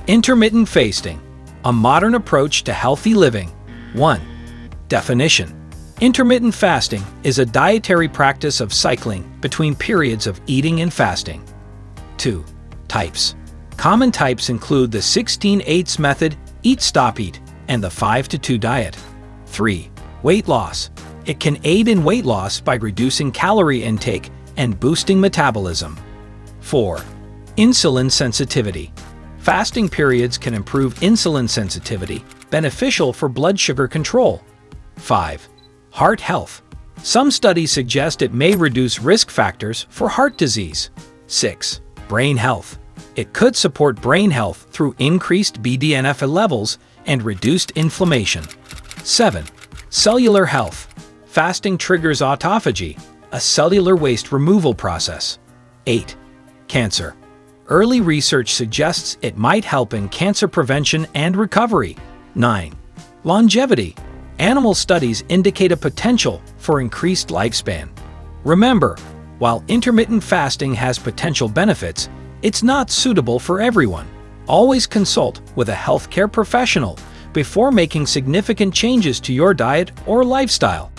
Intermittent fasting, a modern approach to healthy living. 1. Definition. Intermittent fasting is a dietary practice of cycling between periods of eating and fasting. 2. Types. Common types include the 16/8 method, eat stop eat, and the 5-2 diet. 3. Weight loss. It can aid in weight loss by reducing calorie intake and boosting metabolism. 4. Insulin sensitivity. Fasting periods can improve insulin sensitivity, beneficial for blood sugar control. 5. Heart health. Some studies suggest it may reduce risk factors for heart disease. 6. Brain health. It could support brain health through increased BDNF levels and reduced inflammation. 7. Cellular health. Fasting triggers autophagy, a cellular waste removal process. 8. Cancer. Early research suggests it might help in cancer prevention and recovery. 9. Longevity. Animal studies indicate a potential for increased lifespan. Remember, while intermittent fasting has potential benefits, it's not suitable for everyone. Always consult with a healthcare professional before making significant changes to your diet or lifestyle.